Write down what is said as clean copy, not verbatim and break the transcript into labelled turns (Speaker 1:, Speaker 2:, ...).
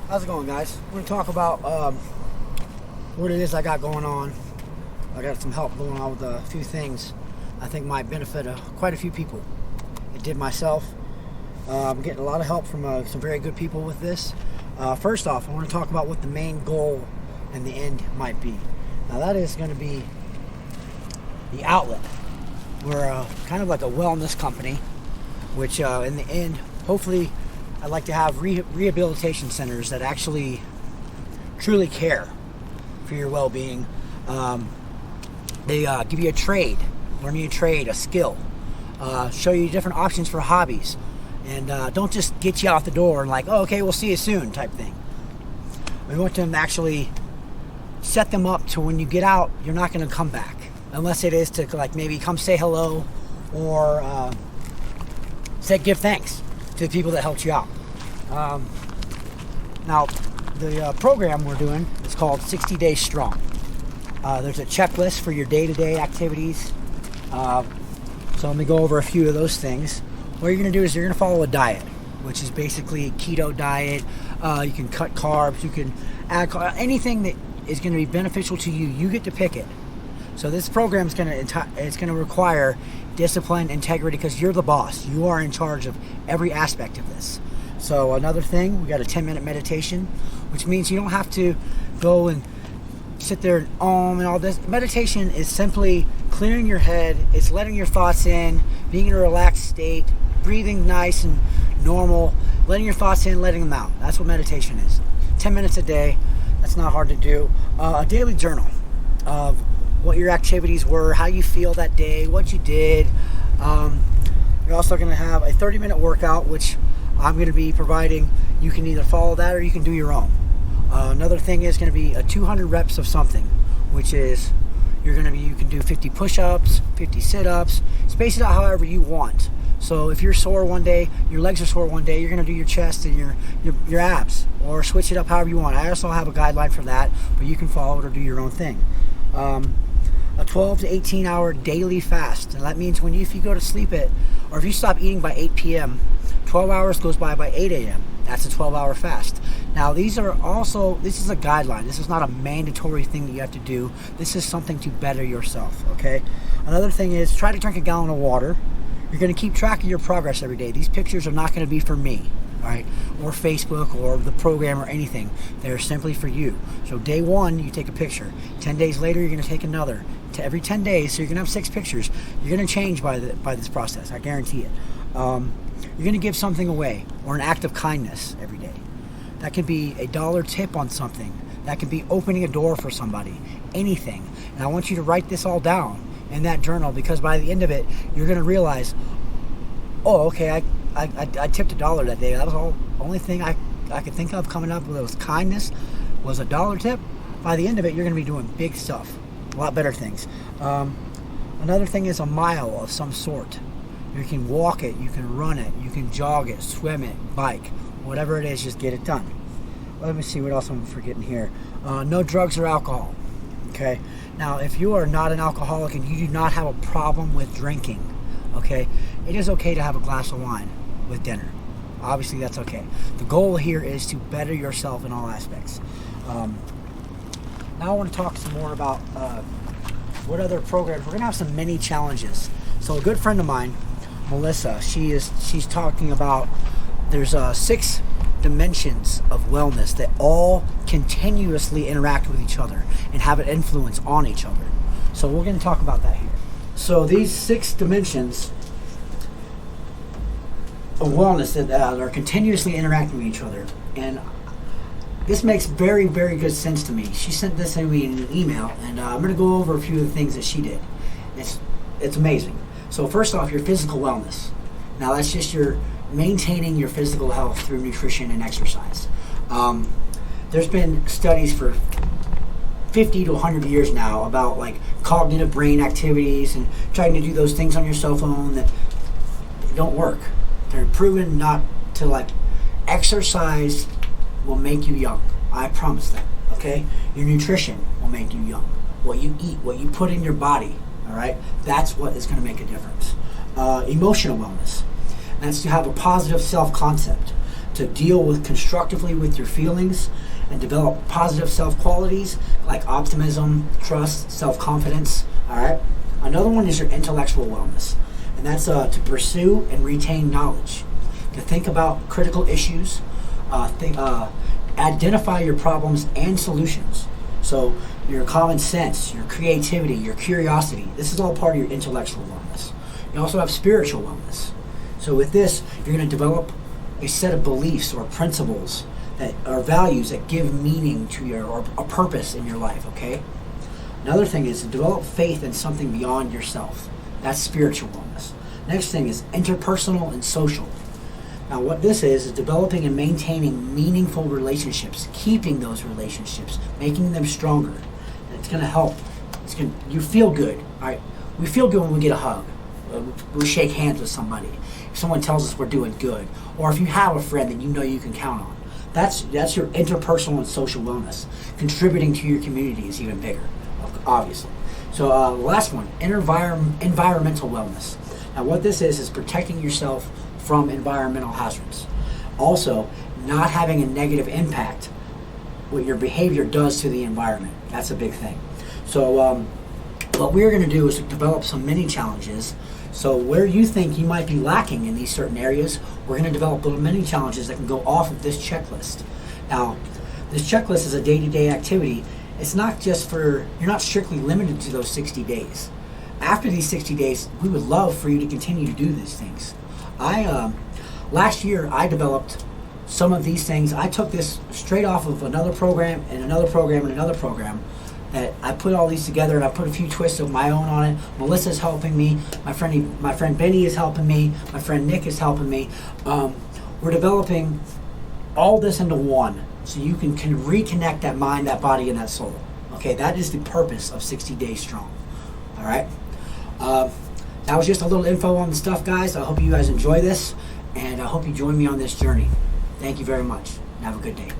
Speaker 1: How's it going, guys? We're going to talk about what it is I got going on. I got some help going on with a few things I think might benefit quite a few people. It did myself. I'm getting a lot of help from some very good people with this. First off, I want to talk about what the main goal and the end might be. Now, that is going to be the outlet. We're kind of like a wellness company, which in the end, hopefully, I'd like to have rehabilitation centers that actually truly care for your well-being. They give you a trade, learn you a trade, a skill, show you different options for hobbies, and don't just get you out the door and like, oh, okay, we'll see you soon type thing. We want them to actually set them up to when you get out, you're not going to come back, unless it is to like maybe come say hello or give thanks to the people that helped you out. Now, the program we're doing is called 60 Days Strong. There's a checklist for your day-to-day activities. So let me go over a few of those things. What you're going to do is you're going to follow a diet, which is basically a keto diet. You can cut carbs. You can add anything that is going to be beneficial to you. You get to pick it. So this program is going to require discipline, integrity, because you're the boss. You are in charge of every aspect of this. So another thing, we got a 10-minute meditation, which means you don't have to go and sit there and and all this. Meditation is simply clearing your head. It's letting your thoughts in, being in a relaxed state, breathing nice and normal, letting your thoughts in, letting them out. That's what meditation is. 10 minutes a day. That's not hard to do. A daily journal of what your activities were, how you feel that day, what you did. You're also going to have a 30-minute workout, which I'm going to be providing. You can either follow that or you can do your own. Another thing is going to be a 200 reps of something, which is you can do 50 push-ups, 50 sit-ups. Space it out however you want. So if you're sore one day, your legs are sore one day, you're going to do your chest and your abs, or switch it up however you want. I also have a guideline for that, but you can follow it or do your own thing. A 12 to 18 hour daily fast, and that means if you go to sleep or if you stop eating by 8 p.m., 12 hours goes by 8 a.m. That's a 12-hour fast. Now, this is a guideline. This is not a mandatory thing that you have to do. This is something to better yourself, okay? Another thing is try to drink a gallon of water. You're going to keep track of your progress every day. These pictures are not going to be for me, all right, or Facebook or the program or anything. They're simply for you. So day one, you take a picture. 10 days later, you're going to take another. Every 10 days, so you're going to have 6 pictures. You're going to change by this process. I guarantee it. You're going to give something away or an act of kindness every day. That could be a $1 tip on something. That could be opening a door for somebody. Anything. And I want you to write this all down in that journal, because by the end of it, you're going to realize, oh, okay, I tipped $1 that day. That was the only thing I could think of coming up with kindness was a $1 tip. By the end of it, you're going to be doing big stuff. A lot better things. Another thing is a mile of some sort. You can walk it, you can run it, you can jog it, swim it, bike, whatever it is, just get it done. Let me see what else I'm forgetting here. No drugs or alcohol. Okay. Now, if you are not an alcoholic and you do not have a problem with drinking, okay, it is okay to have a glass of wine with dinner. Obviously, that's okay. The goal here is to better yourself in all aspects. Now I want to talk some more about what other programs. We're going to have some mini challenges. So a good friend of mine, Melissa, she's talking about there's 6 dimensions of wellness that all continuously interact with each other and have an influence on each other. So we're going to talk about that here. So these 6 dimensions of wellness that are continuously interacting with each other, and this makes very, very good sense to me. She sent this to me in an email, and I'm going to go over a few of the things that she did. It's amazing. So first off, your physical wellness. Now that's just your maintaining your physical health through nutrition and exercise. There's been studies for 50 to 100 years now about like cognitive brain activities and trying to do those things on your cell phone that don't work. They're proven not to like exercise will make you young. I promise that. Okay? Your nutrition will make you young. What you eat, what you put in your body, all right? That's what is going to make a difference. Emotional wellness. That's to have a positive self-concept, to deal with constructively with your feelings and develop positive self-qualities like optimism, trust, self-confidence. All right. Another one is your intellectual wellness, and that's to pursue and retain knowledge, to think about critical issues, identify your problems and solutions. So your common sense, your creativity, your curiosity, this is all part of your intellectual wellness. You also have spiritual wellness. So with this, you're going to develop a set of beliefs or principles that are values that give meaning to your, or a purpose in your life, okay? Another thing is to develop faith in something beyond yourself. That's spiritual wellness. Next thing is interpersonal and social. Now what this is developing and maintaining meaningful relationships, keeping those relationships, making them stronger. And it's going to help. You feel good, all right? We feel good when we get a hug. We shake hands with somebody. If someone tells us we're doing good, or if you have a friend that you know you can count on. That's your interpersonal and social wellness. Contributing to your community is even bigger, obviously. So the last one, environmental wellness. Now what this is protecting yourself from environmental hazards. Also, not having a negative impact what your behavior does to the environment. That's a big thing. So what we're going to do is develop some mini challenges. So where you think you might be lacking in these certain areas, we're going to develop little mini challenges that can go off of this checklist. Now, this checklist is a day-to-day activity. It's not just for, you're not strictly limited to those 60 days. After these 60 days, we would love for you to continue to do these things. Last year, I developed some of these things. I took this straight off of another program and another program and another program. That I put all these together and I put a few twists of my own on it. Melissa's helping me. My friend Benny is helping me. My friend Nick is helping me. We're developing all this into one, so you can reconnect that mind, that body, and that soul. Okay, that is the purpose of 60 Days Strong. All right. That was just a little info on the stuff, guys. I hope you guys enjoy this, and I hope you join me on this journey. Thank you very much, and have a good day.